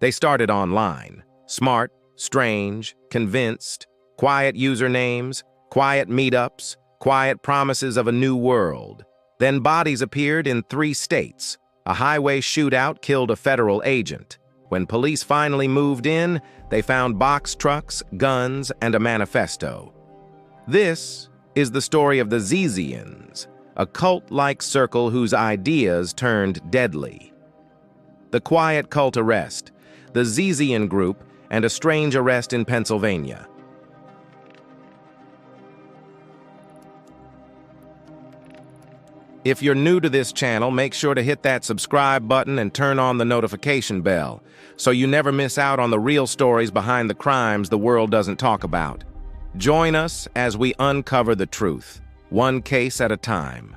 They started online. Smart, strange, convinced, quiet usernames, quiet meetups, quiet promises of a new world. Then bodies appeared in 3 states. A highway shootout killed a federal agent. When police finally moved in, they found box trucks, guns, and a manifesto. This is the story of the Zizians, a cult-like circle whose ideas turned deadly. The quiet cult arrest, the Zizian Group, and a strange arrest in Pennsylvania. If you're new to this channel, make sure to hit that subscribe button and turn on the notification bell, so you never miss out on the real stories behind the crimes the world doesn't talk about. Join us as we uncover the truth, one case at a time.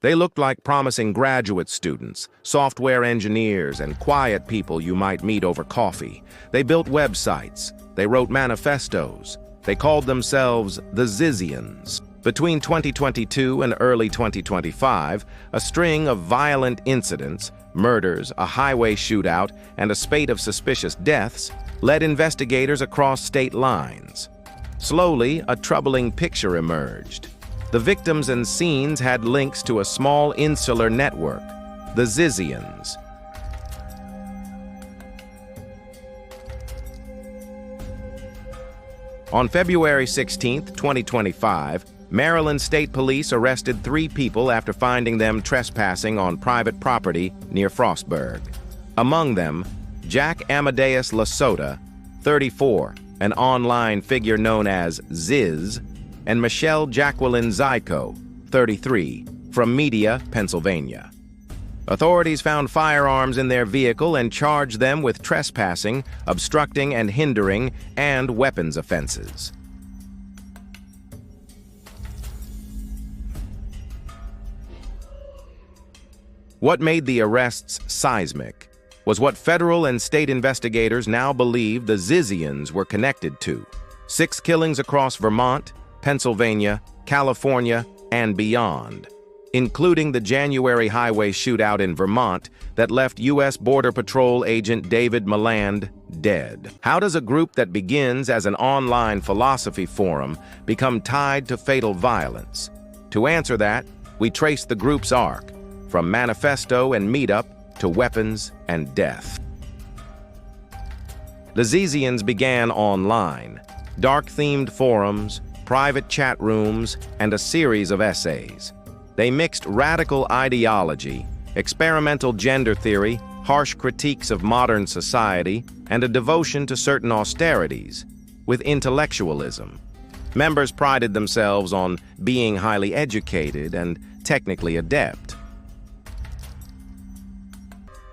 They looked like promising graduate students, software engineers, and quiet people you might meet over coffee. They built websites. They wrote manifestos. They called themselves the Zizians. Between 2022 and early 2025, a string of violent incidents, murders, a highway shootout, and a spate of suspicious deaths led investigators across state lines. Slowly, a troubling picture emerged. The victims and scenes had links to a small insular network, the Zizians. On February 16, 2025, Maryland State Police arrested 3 people after finding them trespassing on private property near Frostburg. Among them, Jack Amadeus Lasota, 34, an online figure known as Ziz, and Michelle Jacqueline Zyko, 33, from Media, Pennsylvania. Authorities found firearms in their vehicle and charged them with trespassing, obstructing and hindering, and weapons offenses. What made the arrests seismic was what federal and state investigators now believe the Zizians were connected to. 6 killings across Vermont, Pennsylvania, California, and beyond, including the January highway shootout in Vermont that left U.S. Border Patrol agent David Maland dead. How does a group that begins as an online philosophy forum become tied to fatal violence? To answer that, we trace the group's arc, from manifesto and meetup to weapons and death. The Zizians began online, dark-themed forums, private chat rooms, and a series of essays. They mixed radical ideology, experimental gender theory, harsh critiques of modern society, and a devotion to certain austerities, with intellectualism. Members prided themselves on being highly educated and technically adept.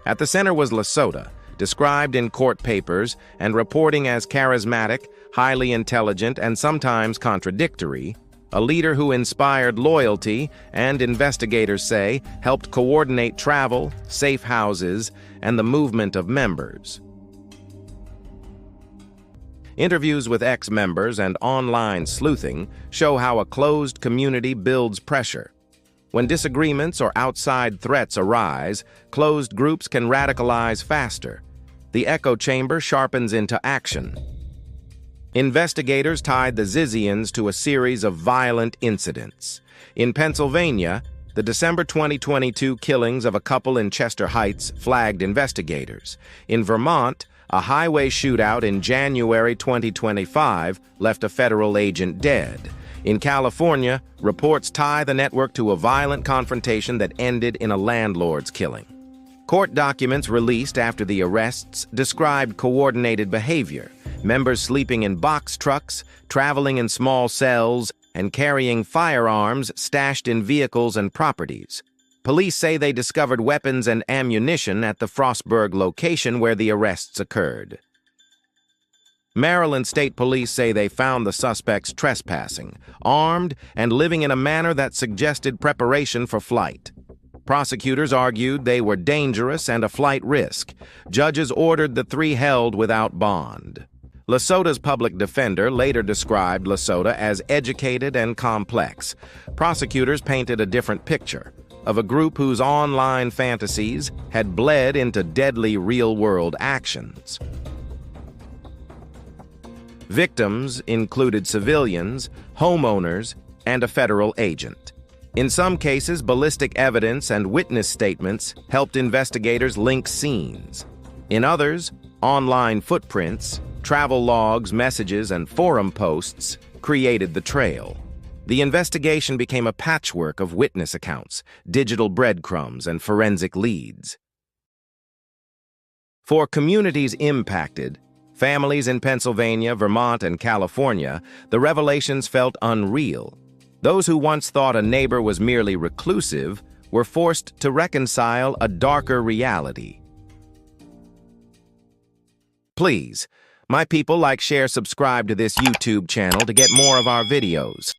At the center was Lasota, described in court papers and reporting as charismatic, highly intelligent, and sometimes contradictory, a leader who inspired loyalty and, investigators say, helped coordinate travel, safe houses, and the movement of members. Interviews with ex-members and online sleuthing show how a closed community builds pressure. When disagreements or outside threats arise, closed groups can radicalize faster. The echo chamber sharpens into action. Investigators tied the Zizians to a series of violent incidents. In Pennsylvania, the December 2022 killings of a couple in Chester Heights flagged investigators. In Vermont, a highway shootout in January 2025 left a federal agent dead. In California, reports tie the network to a violent confrontation that ended in a landlord's killing. Court documents released after the arrests described coordinated behavior, members sleeping in box trucks, traveling in small cells, and carrying firearms stashed in vehicles and properties. Police say they discovered weapons and ammunition at the Frostburg location where the arrests occurred. Maryland State Police say they found the suspects trespassing, armed, and living in a manner that suggested preparation for flight. Prosecutors argued they were dangerous and a flight risk. Judges ordered the 3 held without bond. Lasota's public defender later described Lasota as educated and complex. Prosecutors painted a different picture. of a group whose online fantasies had bled into deadly real-world actions. Victims included civilians, homeowners, and a federal agent. In some cases, ballistic evidence and witness statements helped investigators link scenes. In others, online footprints, travel logs, messages, and forum posts created the trail. The investigation became a patchwork of witness accounts, digital breadcrumbs, and forensic leads. For communities impacted, families in Pennsylvania, Vermont, and California, the revelations felt unreal. Those who once thought a neighbor was merely reclusive were forced to reconcile a darker reality. Please, my people, like, share, subscribe to this YouTube channel to get more of our videos.